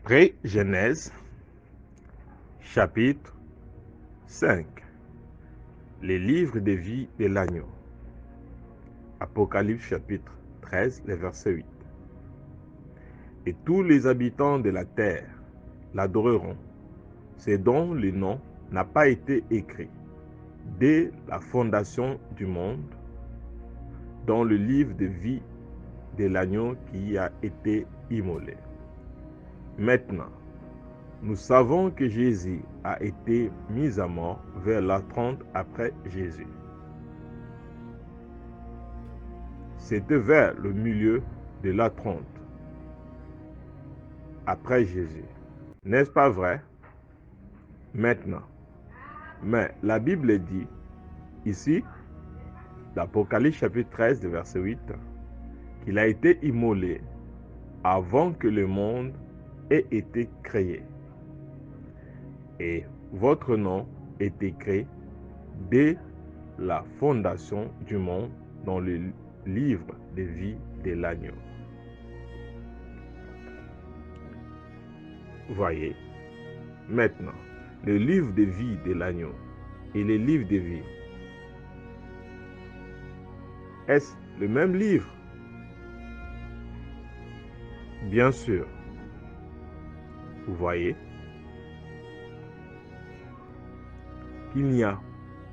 Pré-Genèse, chapitre 5. Les livres de vie de l'agneau. Apocalypse chapitre 13, le verset 8. Et tous les habitants de la terre l'adoreront, c'est dont le nom n'a pas été écrit dès la fondation du monde dans le livre de vie de l'agneau qui a été immolé. Maintenant, nous savons que Jésus a été mis à mort vers l'an 30 après Jésus. C'était vers le milieu de l'an 30 après Jésus. N'est-ce pas vrai? Maintenant. Mais la Bible dit ici, l'Apocalypse chapitre 13, verset 8, qu'il a été immolé avant que le monde ait été créé. Et votre nom est écrit dès la fondation du monde dans le livre de vie de l'agneau. Voyez, maintenant, le livre de vie de l'agneau et le livre de vie, est-ce le même livre? Bien sûr. Vous voyez qu'il n'y a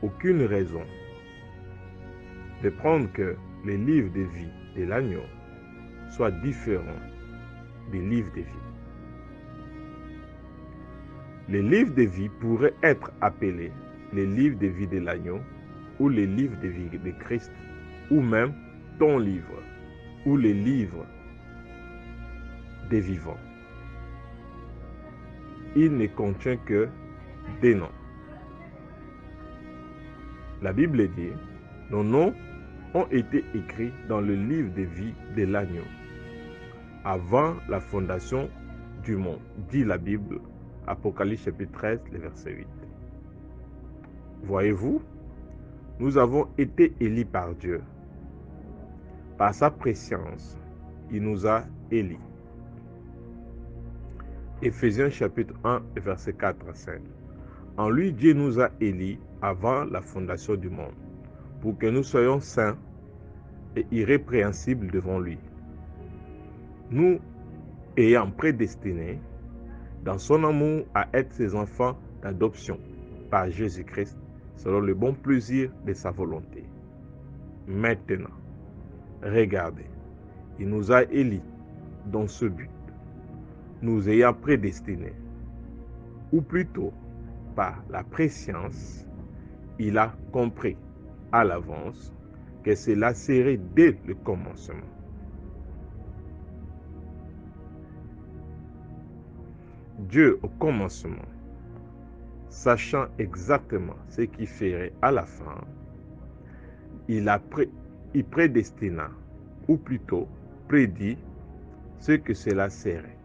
aucune raison de prendre que le livre de vie de l'agneau soit différent des livres de vie. Les livres de vie pourraient être appelés les livres de vie de l'agneau ou les livres de vie de Christ, ou même ton livre, ou les livres des vivants. Il ne contient que des noms. La Bible dit, nos noms ont été écrits dans le livre de vie de l'agneau avant la fondation du monde, dit la Bible, Apocalypse chapitre 13, le verset 8. Voyez-vous, nous avons été élus par Dieu. Par sa préscience, il nous a élus. Éphésiens chapitre 1, verset 4 à 5. En lui, Dieu nous a élus avant la fondation du monde, pour que nous soyons saints et irrépréhensibles devant lui. Nous ayant prédestinés, dans son amour, à être ses enfants d'adoption par Jésus-Christ, selon le bon plaisir de sa volonté. Maintenant, regardez, il nous a élus dans ce but, nous ayant prédestinés, ou plutôt par la préscience, il a compris à l'avance que cela serait dès le commencement. Dieu au commencement, sachant exactement ce qu'il ferait à la fin, il prédestina, ou plutôt prédit ce que cela serait.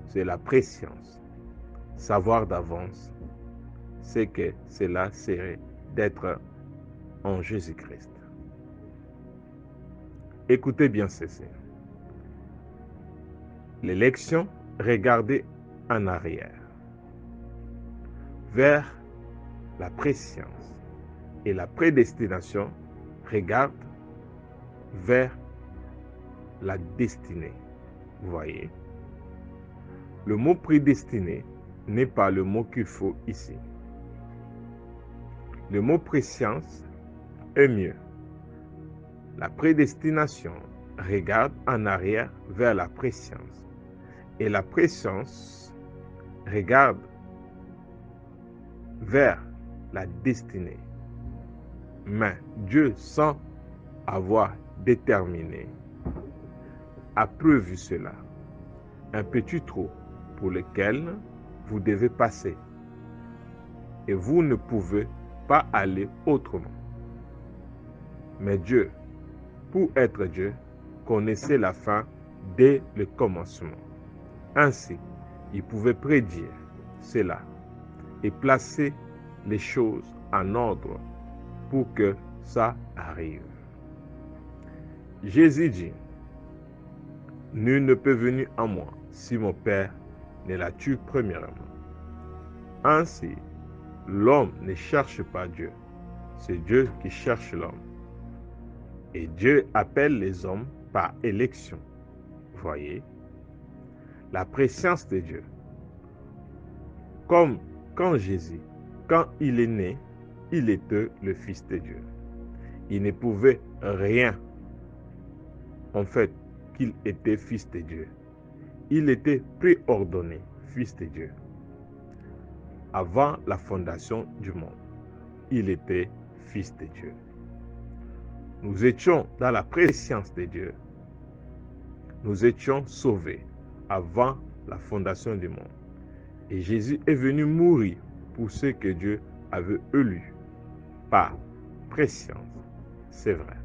C'est la préscience, savoir d'avance ce que cela serait d'être en Jésus-Christ. Écoutez bien ceci. L'élection, regardez en arrière, vers la préscience, et la prédestination regarde vers la destinée. Vous voyez, le mot prédestiné n'est pas le mot qu'il faut ici. Le mot préscience est mieux. La prédestination regarde en arrière vers la préscience, et la préscience regarde vers la destinée. Mais Dieu, sans avoir déterminé, a prévu cela, un petit trou pour lequel vous devez passer, et vous ne pouvez pas aller autrement. Mais Dieu, pour être Dieu, connaissait la fin dès le commencement. Ainsi, il pouvait prédire cela et placer les choses en ordre pour que ça arrive. Jésus dit, nul ne peut venir à moi si mon Père ne la tue premièrement. Ainsi, l'homme ne cherche pas Dieu, c'est Dieu qui cherche l'homme. Et Dieu appelle les hommes par élection. Voyez, la préscience de Dieu. Comme quand Jésus, quand il est né, il était le Fils de Dieu. Il ne pouvait rien, en fait, qu'il était Fils de Dieu. Il était préordonné Fils de Dieu. Avant la fondation du monde, il était Fils de Dieu. Nous étions dans la préscience de Dieu. Nous étions sauvés avant la fondation du monde. Et Jésus est venu mourir pour ceux que Dieu avait élus par préscience. C'est vrai.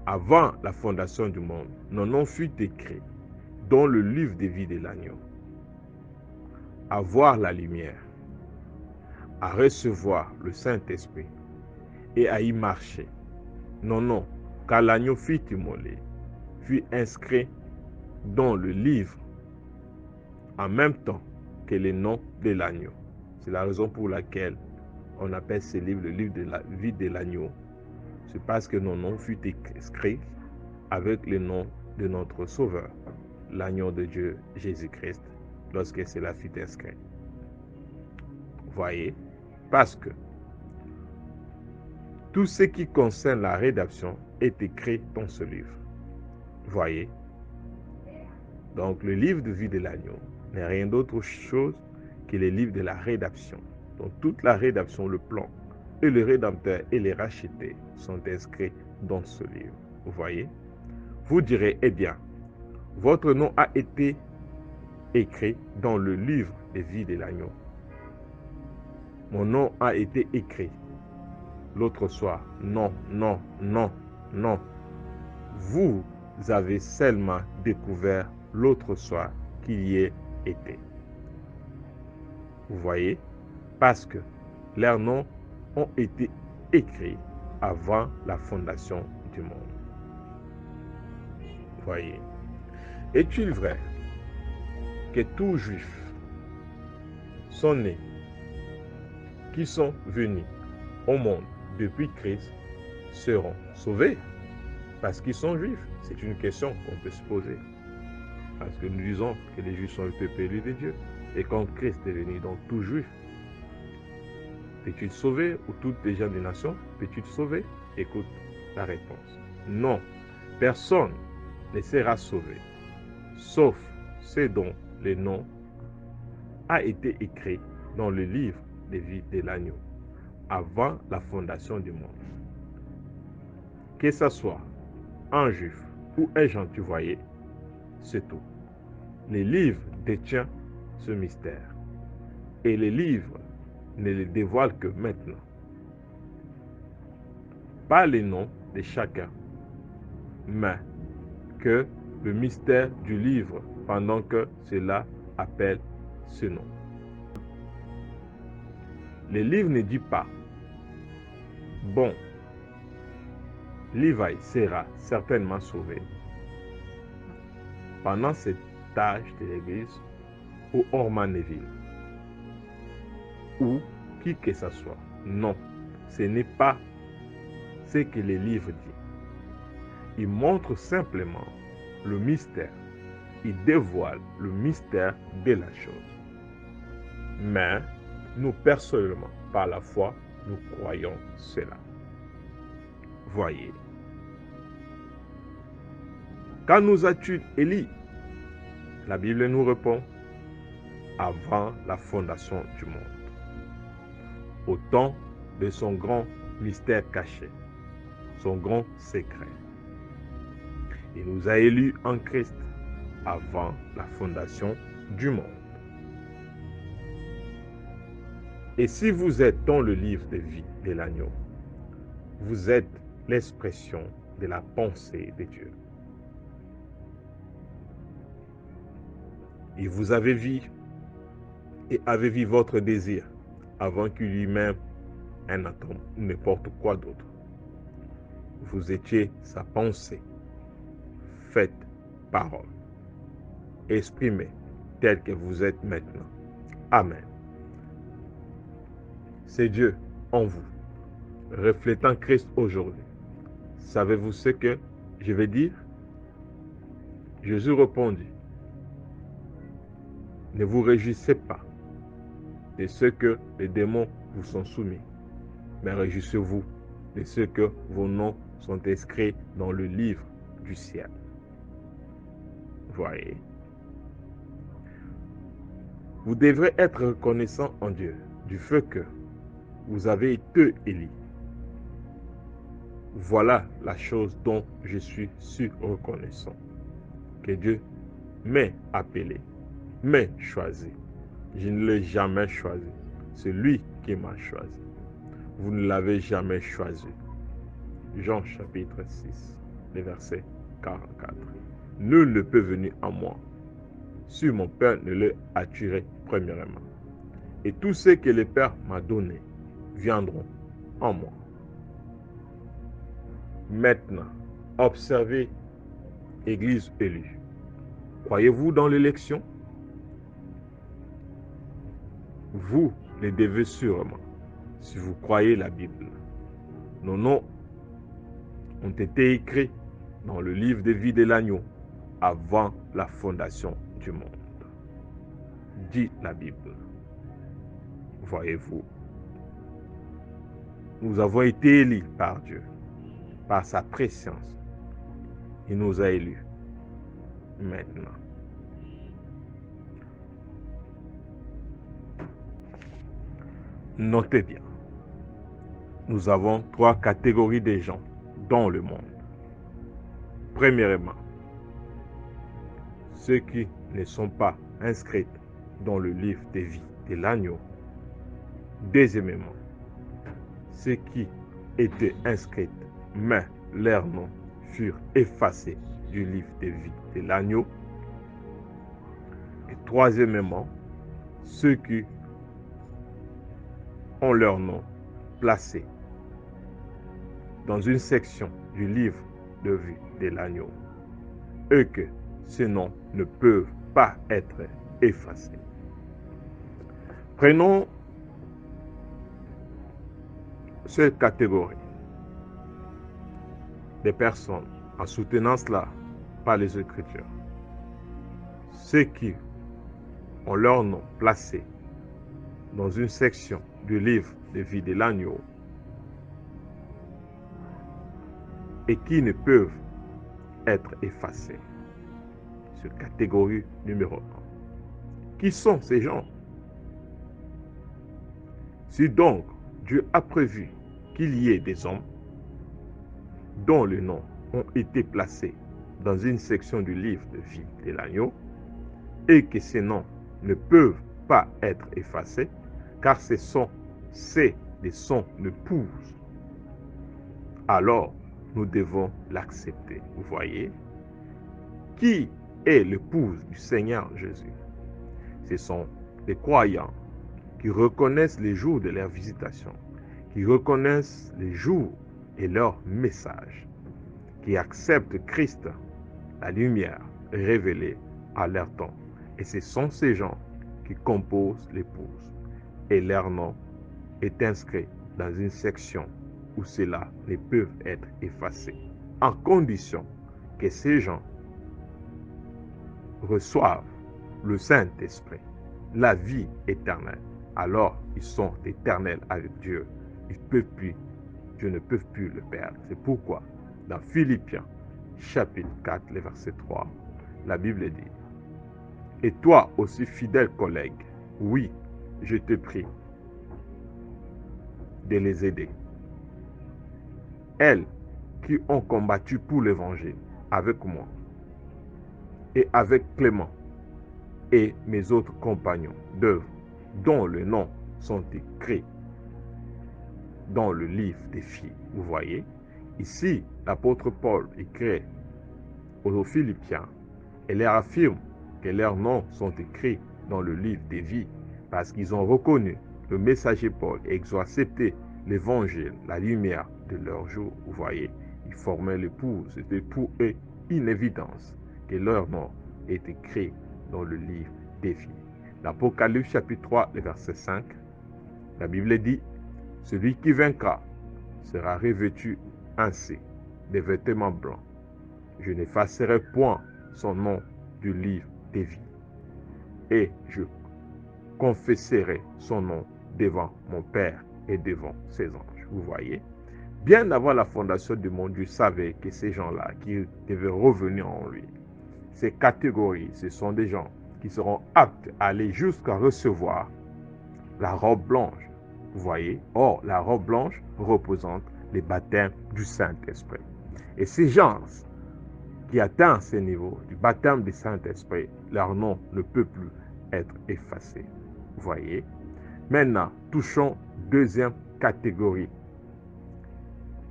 Avant la fondation du monde, nos noms furent écrits dans le livre de vie de l'agneau. À voir la lumière, à recevoir le Saint-Esprit et à y marcher. Nos noms, car l'agneau fut immolé, fut inscrit dans le livre en même temps que les noms de l'agneau. C'est la raison pour laquelle on appelle ce livre le livre de la vie de l'agneau. C'est parce que nos noms furent inscrits avec le nom de notre Sauveur, l'agneau de Dieu, Jésus-Christ, lorsque cela fut inscrit. Voyez, parce que tout ce qui concerne la rédemption est écrit dans ce livre. Voyez, donc le livre de vie de l'agneau n'est rien d'autre chose que le livre de la rédemption. Donc toute la rédemption, le plan et le Rédempteur et les rachetés sont inscrits dans ce livre. Vous voyez? Vous direz, eh bien, votre nom a été écrit dans le livre de vie de l'agneau. Mon nom a été écrit l'autre soir. Non, non, non, non. Vous avez seulement découvert l'autre soir qu'il y ait été. Vous voyez? Parce que leurs noms ont été écrits avant la fondation du monde. Voyez. Est-il vrai que tous juifs sont nés, qui sont venus au monde depuis Christ, seront sauvés parce qu'ils sont juifs? C'est une question qu'on peut se poser. Parce que nous disons que les juifs sont le peuple élu de Dieu. Et quand Christ est venu, donc tout juif, peux-tu te sauver? Ou toutes les gens des nations, peux-tu te sauver? Écoute la réponse. Non, personne ne sera sauvé, sauf ceux dont le nom a été écrit dans le livre de vie de l'agneau, avant la fondation du monde. Que ce soit un juif ou un gentil, voyez, c'est tout. Le livre détient ce mystère. Et le livre ne le dévoile que maintenant. Pas les noms de chacun, mais que le mystère du livre pendant que cela appelle ce nom. Le livre ne dit pas, bon, Lévi sera certainement sauvé pendant cet âge de l'Église ou Ormanéville, ou qui que ce soit. Non, ce n'est pas ce que le livre dit. Il montre simplement le mystère. Il dévoile le mystère de la chose. Mais nous, personnellement, par la foi, nous croyons cela. Voyez. Quand nous a-t-il Élie? La Bible nous répond, avant la fondation du monde, au temps de son grand mystère caché, son grand secret. Il nous a élus en Christ avant la fondation du monde. Et si vous êtes dans le livre de vie de l'agneau, vous êtes l'expression de la pensée de Dieu. Et vous avez vu et avez vu votre désir avant qu'il lui-même un atome ou n'importe quoi d'autre. Vous étiez sa pensée, faite parole. exprimez tel que vous êtes maintenant. Amen. C'est Dieu en vous, reflétant Christ aujourd'hui. Savez-vous ce que je vais dire? Jésus répondit, ne vous réjouissez pas de ce que les démons vous sont soumis, mais réjouissez-vous de ce que vos noms sont inscrits dans le livre du ciel. Voyez. Vous devrez être reconnaissant en Dieu du fait que vous avez été élu. Voilà la chose dont je suis si reconnaissant. Que Dieu m'ait appelé, m'ait choisi. Je ne l'ai jamais choisi. C'est lui qui m'a choisi. Vous ne l'avez jamais choisi. Jean chapitre 6, le verset 44. Nul ne peut venir à moi si mon Père ne l'a attiré premièrement. Et tous ceux que le Père m'a donné viendront en moi. Maintenant, observez, Église élue. Croyez-vous dans l'élection? Vous le devez sûrement, si vous croyez la Bible. Nos noms ont été écrits dans le livre de vie de l'agneau avant la fondation du monde. Dit la Bible. Voyez-vous, nous avons été élus par Dieu, par sa préscience. Il nous a élus. Maintenant, notez bien, nous avons 3 catégories de gens dans le monde. Premièrement, ceux qui ne sont pas inscrits dans le livre de vie de l'agneau. Deuxièmement, ceux qui étaient inscrits, mais leurs noms furent effacés du livre de vie de l'agneau. Et troisièmement, ceux qui ont leur nom placé dans une section du livre de vie de l'agneau, et que ces noms ne peuvent pas être effacés. Prenons cette catégorie de personnes en soutenant cela par les Écritures. Ceux qui ont leur nom placé dans une section du livre de vie de l'agneau et qui ne peuvent être effacés. C'est catégorie numéro 1. Qui sont ces gens? Si donc Dieu a prévu qu'il y ait des hommes dont les noms ont été placés dans une section du livre de vie de l'agneau et que ces noms ne peuvent pas être effacés, car c'est de son épouse, alors nous devons l'accepter. Vous voyez? Qui est l'épouse du Seigneur Jésus? Ce sont les croyants qui reconnaissent les jours de leur visitation, qui reconnaissent les jours et leur message, qui acceptent Christ, la lumière révélée à leur temps. Et ce sont ces gens qui composent l'épouse. Et leur nom est inscrit dans une section où cela ne peut être effacé, en condition que ces gens reçoivent le Saint-Esprit, la vie éternelle. Alors ils sont éternels avec Dieu. Dieu ne peut plus le perdre. C'est pourquoi dans Philippiens chapitre 4, le verset 3, la Bible dit: et toi aussi, fidèle collègue, oui, je te prie de les aider. Elles qui ont combattu pour l'évangile avec moi et avec Clément et mes autres compagnons d'œuvre, dont les noms sont écrits dans le livre des filles. Vous voyez, ici, l'apôtre Paul écrit aux Philippiens et leur affirme que leurs noms sont écrits dans le livre des vies parce qu'ils ont reconnu le messager Paul et ils ont accepté l'évangile, la lumière de leur jour. Vous voyez, ils formaient l'épouse. C'était pour eux une évidence que leur nom est écrit dans le livre des vies. L'Apocalypse chapitre 3, le verset 5, la Bible dit, celui qui vaincra sera revêtu ainsi, des vêtements blancs. Je n'effacerai point son nom du livre des vies, et je confesserai son nom devant mon Père et devant ses anges. Vous voyez, bien avant la fondation du monde, Dieu savait que ces gens-là qui devaient revenir en lui, ces catégories, ce sont des gens qui seront aptes à aller jusqu'à recevoir la robe blanche. Vous voyez, or la robe blanche représente les baptêmes du Saint-Esprit. Et ces gens qui atteignent ce niveau du baptême du Saint-Esprit, leur nom ne peut plus être effacé. Vous voyez. Maintenant, touchons deuxième catégorie.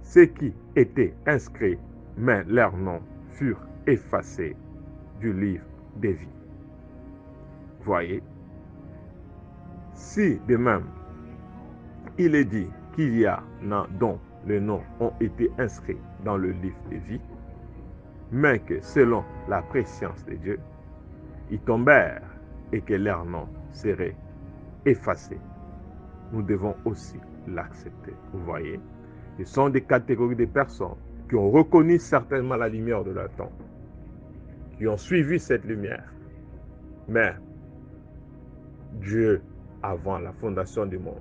Ceux qui étaient inscrits, mais leurs noms furent effacés du livre des vies. Vous voyez. Si de même, il est dit qu'il y a dont les noms ont été inscrits dans le livre des vies, mais que selon la préscience de Dieu, ils tombèrent et que leurs noms seraient effacés. Nous devons aussi l'accepter. Vous voyez, ce sont des catégories de personnes qui ont reconnu certainement la lumière de leur temps, qui ont suivi cette lumière. Mais Dieu, avant la fondation du monde,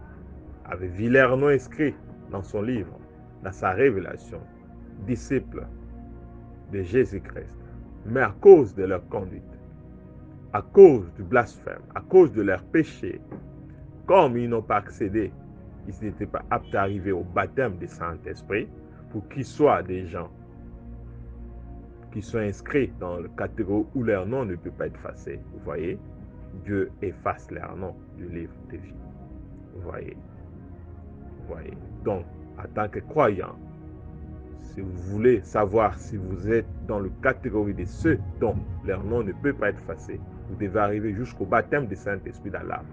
avait vu leurs noms inscrits dans son livre, dans sa révélation, disciples de Jésus-Christ. Mais à cause de leur conduite, à cause du blasphème, à cause de leur péché, comme ils n'ont pas accédé, ils n'étaient pas aptes à arriver au baptême du Saint-Esprit, pour qu'ils soient des gens qui sont inscrits dans la catégorie où leur nom ne peut pas être effacé. Vous voyez, Dieu efface leur nom du livre de vie. Vous voyez. Vous voyez. Donc, en tant que croyant, si vous voulez savoir si vous êtes dans la catégorie de ceux dont leur nom ne peut pas être effacé, vous devez arriver jusqu'au baptême du Saint-Esprit dans l'âme,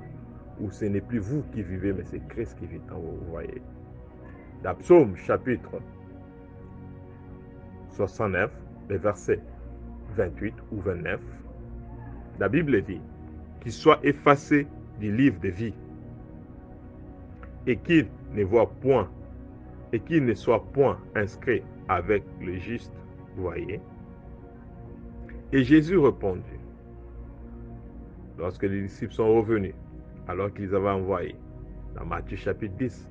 où ce n'est plus vous qui vivez, mais c'est Christ qui vit en vous. Vous voyez. Dans Psaume chapitre 69, les versets 28 ou 29, la Bible dit qu'il soit effacé du livre de vie et qu'il ne voit point et qu'il ne soit point inscrit avec le juste. Vous voyez. Et Jésus répondit, lorsque les disciples sont revenus, alors qu'ils avaient envoyé, dans Matthieu chapitre 10,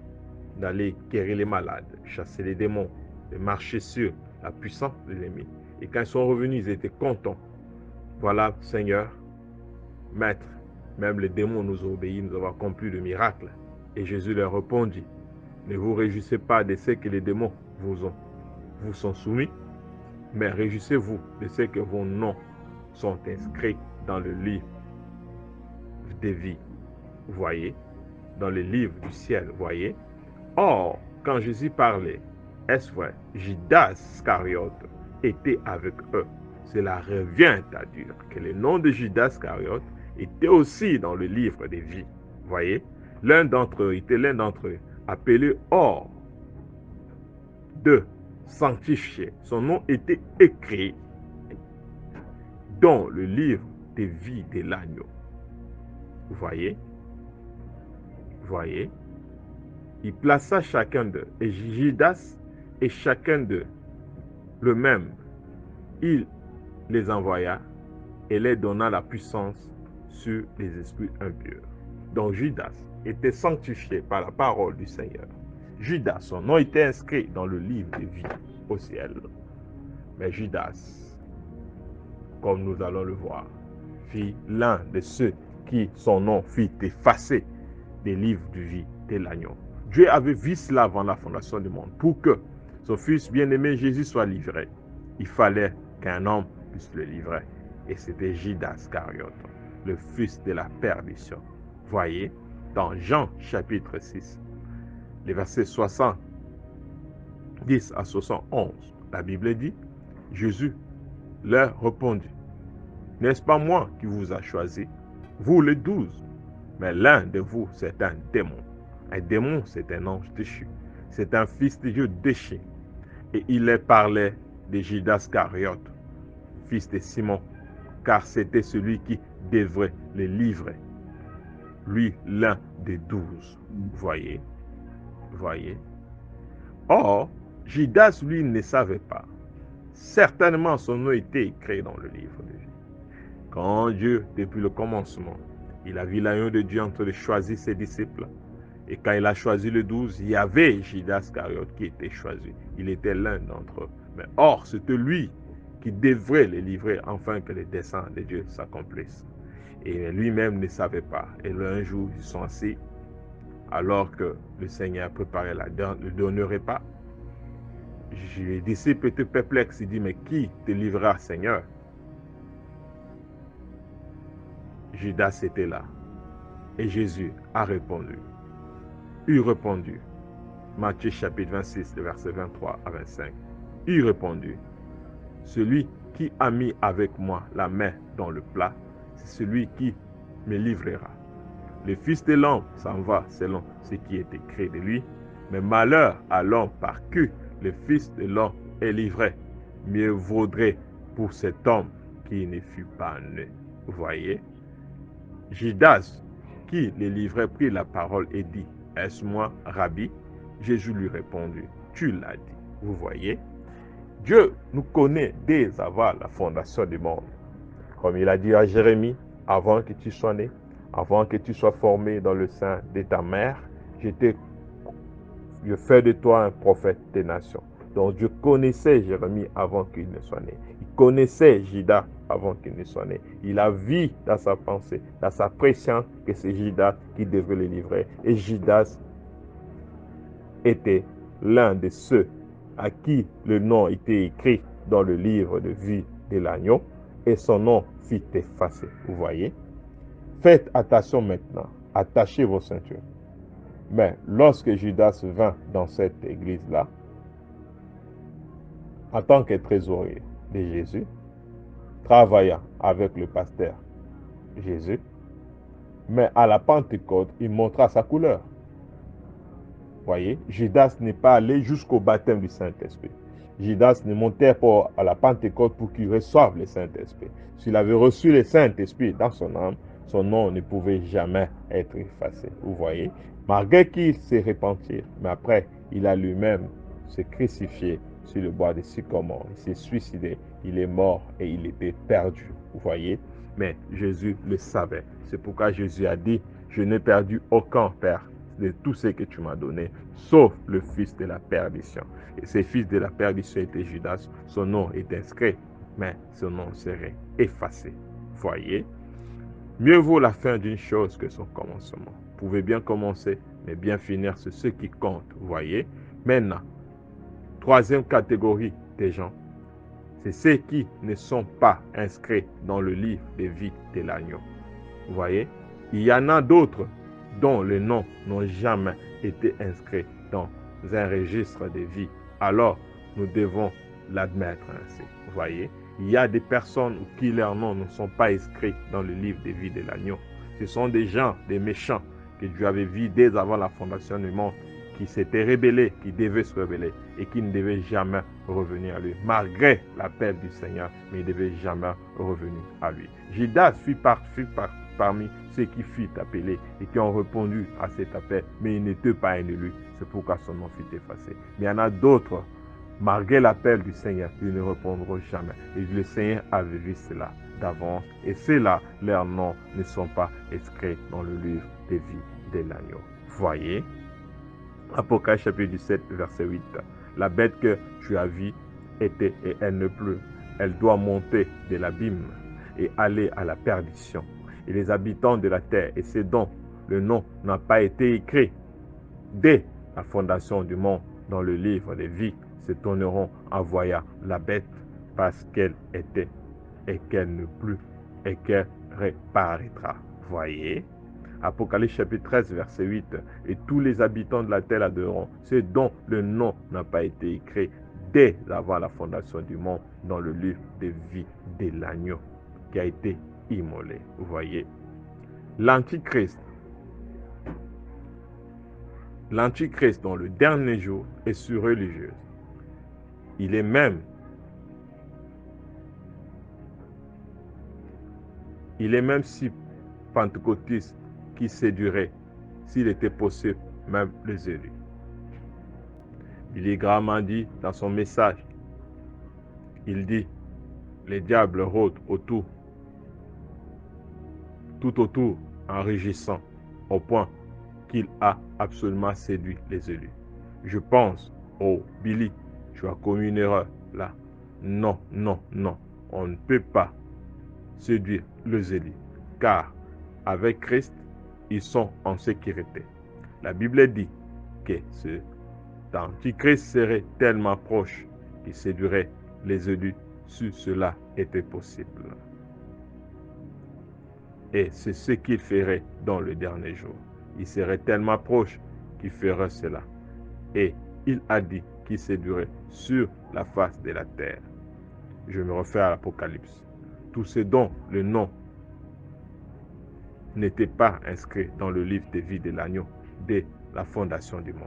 d'aller guérir les malades, chasser les démons, de marcher sur la puissance de l'ennemi. Et quand ils sont revenus, ils étaient contents. Voilà, Seigneur, Maître, même les démons nous obéissent, nous avons accompli le miracle. Et Jésus leur répondit, ne vous réjouissez pas de ce que les démons vous sont soumis, mais réjouissez-vous de ce que vos noms sont inscrits dans le livre des vies. Vous voyez, dans le livre du ciel, vous voyez. Or, quand Jésus parlait, est-ce vrai, Judas Iscariote était avec eux. Cela revient à dire que le nom de Judas Iscariote était aussi dans le livre des vies. Vous voyez, l'un d'entre eux, appelé hors de sanctifié. Son nom était écrit dans le livre des vies de l'agneau. Vous voyez? Vous voyez? Il plaça chacun d'eux, et Judas et chacun d'eux, le même. Il les envoya et les donna la puissance sur les esprits impurs. Donc Judas était sanctifié par la parole du Seigneur. Judas, son nom était inscrit dans le livre de vie au ciel. Mais Judas, comme nous allons le voir, fut l'un de ceux qui son nom fut effacé des livres de vie de l'agneau. Dieu avait vu cela avant la fondation du monde. Pour que son fils bien-aimé Jésus soit livré, il fallait qu'un homme puisse le livrer. Et c'était Judas Iscariote, le fils de la perdition. Voyez, dans Jean chapitre 6, les versets 70 à 71, la Bible dit, Jésus leur répondit, n'est-ce pas moi qui vous a choisi, vous les 12, mais l'un de vous c'est un démon. Un démon, c'est un ange déchu. C'est un fils de Dieu déchu. Et il leur parlait de Judas Iscariote, fils de Simon, car c'était celui qui devrait les livrer. Lui, l'un des 12. Voyez. Or, Judas, lui, ne savait pas. Certainement, son nom était écrit dans le livre de vie. Quand Dieu, depuis le commencement, il a vu l'agneau de Dieu en train de choisir ses disciples, et quand il a choisi le 12, il y avait Judas Iscariote qui était choisi. Il était l'un d'entre eux. Mais or, c'était lui qui devrait les livrer afin que les desseins de Dieu s'accomplissent. Et lui-même ne savait pas. Et un jour, ils sont assis, alors que le Seigneur préparait le donnerait pas. Les disciples étaient perplexes. Il dit, mais qui te livrera, Seigneur? Judas était là. Et Jésus a répondu. Il répondit. Matthieu chapitre 26, versets 23 à 25. Il répondit. Celui qui a mis avec moi la main dans le plat, c'est celui qui me livrera. Le Fils de l'homme s'en va selon ce qui est écrit de lui, mais malheur à l'homme par qui le Fils de l'homme est livré. Mieux vaudrait pour cet homme qui ne fut pas né. Vous voyez, Judas, qui les livrait, prit la parole et dit, est-ce moi, Rabbi? Jésus lui répondit, tu l'as dit. Vous voyez, Dieu nous connaît dès avant la fondation du monde. Comme il a dit à Jérémie, avant que tu sois né, avant que tu sois formé dans le sein de ta mère, je fais de toi un prophète des nations. Donc Dieu connaissait Jérémie avant qu'il ne soit né. Il connaissait Judas avant qu'il ne soit né. Il a vu dans sa pensée, dans sa préscience, que c'est Judas qui devait le livrer. Et Judas était l'un de ceux à qui le nom était écrit dans le livre de vie de l'agneau et son nom fut effacé. Vous voyez? Faites attention maintenant, attachez vos ceintures. Mais lorsque Judas vint dans cette église-là, en tant que trésorier de Jésus, travaillant avec le pasteur Jésus, mais à la Pentecôte, il montra sa couleur. Voyez, Judas n'est pas allé jusqu'au baptême du Saint-Esprit. Judas ne montait pas à la Pentecôte pour qu'il reçoive le Saint-Esprit. S'il avait reçu le Saint-Esprit dans son âme, son nom ne pouvait jamais être effacé. Vous voyez, malgré qu'il s'est repenti, mais après, il a lui-même se crucifié sur le bois de sycomore. Il s'est suicidé, il est mort et il était perdu. Vous voyez, mais Jésus le savait. C'est pourquoi Jésus a dit, je n'ai perdu aucun Père de tout ce que tu m'as donné, sauf le fils de la perdition. Et ce fils de la perdition était Judas. Son nom est inscrit, mais son nom serait effacé. Voyez, mieux vaut la fin d'une chose que son commencement. Vous pouvez bien commencer, mais bien finir, c'est ce qui compte. Voyez, maintenant, troisième catégorie des gens, c'est ceux qui ne sont pas inscrits dans le livre de vie de l'agneau. Vous voyez, il y en a d'autres dont les noms n'ont jamais été inscrits dans un registre de vie. Alors, nous devons l'admettre ainsi. Vous voyez, il y a des personnes qui leurs noms ne sont pas inscrits dans le livre de vie de l'agneau. Ce sont des gens, des méchants que Dieu avait vus dès avant la fondation du monde, qui s'étaient rebellés, qui devaient se rebeller et qui ne devaient jamais revenir à lui. Malgré l'appel du Seigneur, mais ils ne devaient jamais revenir à lui. Judas fut parmi ceux qui furent appelés et qui ont répondu à cet appel, mais il n'était pas un élu. C'est pourquoi son nom fut effacé. Mais il y en a d'autres, malgré l'appel du Seigneur, ils ne répondront jamais. Et le Seigneur avait vu cela d'avance. Et ceux-là, leurs noms ne sont pas inscrits dans le livre des vies de l'agneau. Voyez, Apocalypse chapitre 17, verset 8. La bête que tu as vue était et elle ne pleut. Elle doit monter de l'abîme et aller à la perdition. Et les habitants de la terre et ceux dont le nom n'a pas été écrit dès la fondation du monde dans le livre des vies se tourneront en voyant la bête parce qu'elle était et qu'elle ne plus et qu'elle reparaîtra. Voyez, Apocalypse chapitre 13 verset 8. Et tous les habitants de la terre adoreront ceux dont le nom n'a pas été écrit dès avant la fondation du monde dans le livre des vies de l'agneau qui a été immolé. Vous voyez, l'Antichrist dans le dernier jour est sur-religieux. Il est même Il est même si pentecôtiste qui séduirait, s'il était possible, même les élus. Billy Graham a dit dans son message, il dit, les diables rôdent tout autour, en rugissant, au point qu'il a absolument séduit les élus. Je pense, oh Billy, tu as commis une erreur là. Non, on ne peut pas séduire les élus, car avec Christ, ils sont en sécurité. La Bible dit que cet antichrist serait tellement proche qu'il séduirait les élus si cela était possible. Et c'est ce qu'il ferait dans le dernier jour. Il serait tellement proche qu'il ferait cela. Et il a dit qu'il séduirait sur la face de la terre. Je me refais à l'Apocalypse. Tout ce dont le nom n'était pas inscrit dans le livre de vie de l'agneau dès la fondation du monde.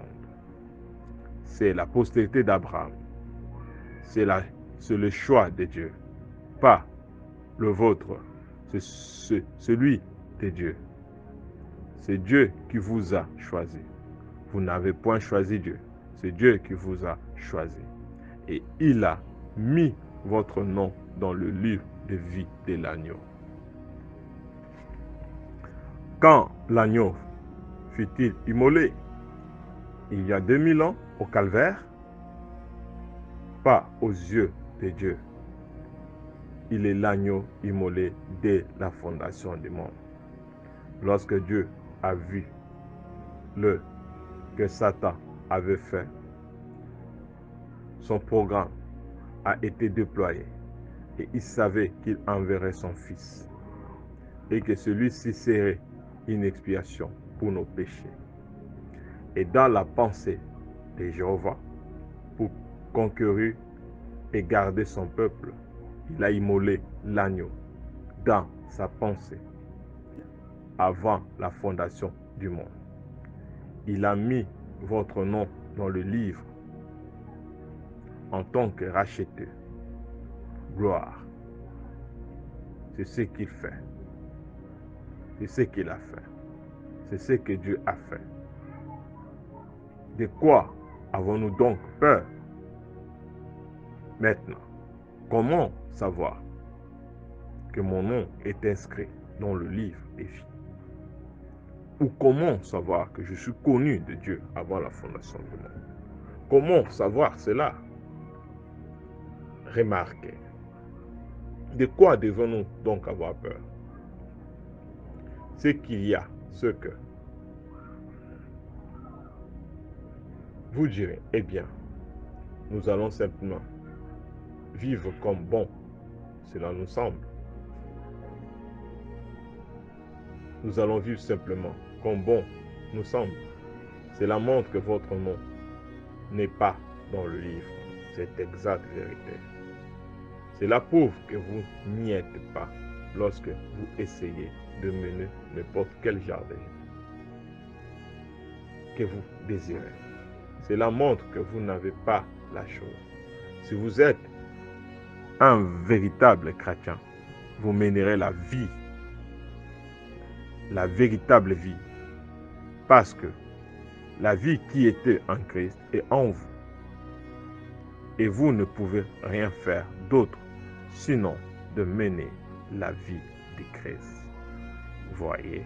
C'est la postérité d'Abraham. C'est le choix de Dieu, pas le vôtre. C'est celui de Dieu. C'est Dieu qui vous a choisi. Vous n'avez point choisi Dieu. C'est Dieu qui vous a choisi. Et il a mis votre nom dans le livre de vie de l'agneau. Quand l'agneau fut-il immolé? Il y a 2000 ans au calvaire? Pas aux yeux de Dieu. Il est l'agneau immolé dès la fondation du monde. Lorsque Dieu a vu que Satan avait fait, son programme a été déployé et il savait qu'il enverrait son fils et que celui-ci serait une expiation pour nos péchés. Et dans la pensée de Jéhovah, pour conquérir et garder son peuple, il a immolé l'agneau dans sa pensée avant la fondation du monde. Il a mis votre nom dans le livre en tant que racheté. Gloire. C'est ce qu'il fait. C'est ce qu'il a fait. C'est ce que Dieu a fait. De quoi avons-nous donc peur? Maintenant, comment savoir que mon nom est inscrit dans le livre des vies? Ou comment savoir que je suis connu de Dieu avant la fondation du monde? Comment savoir cela? Remarquez. De quoi devons-nous donc avoir peur? C'est qu'il y a ce que vous direz, eh bien, nous allons simplement vivre comme bon cela nous semble. Nous allons vivre simplement comme bon nous semble. Cela montre que votre nom n'est pas dans le livre. C'est exacte vérité. Cela prouve que vous n'y êtes pas lorsque vous essayez de mener n'importe quel jardin que vous désirez. Cela montre que vous n'avez pas la chose. Si vous êtes un véritable chrétien, vous mènerez la vie, la véritable vie, parce que la vie qui était en Christ est en vous. Et vous ne pouvez rien faire d'autre sinon de mener la vie de Christ. Voyez.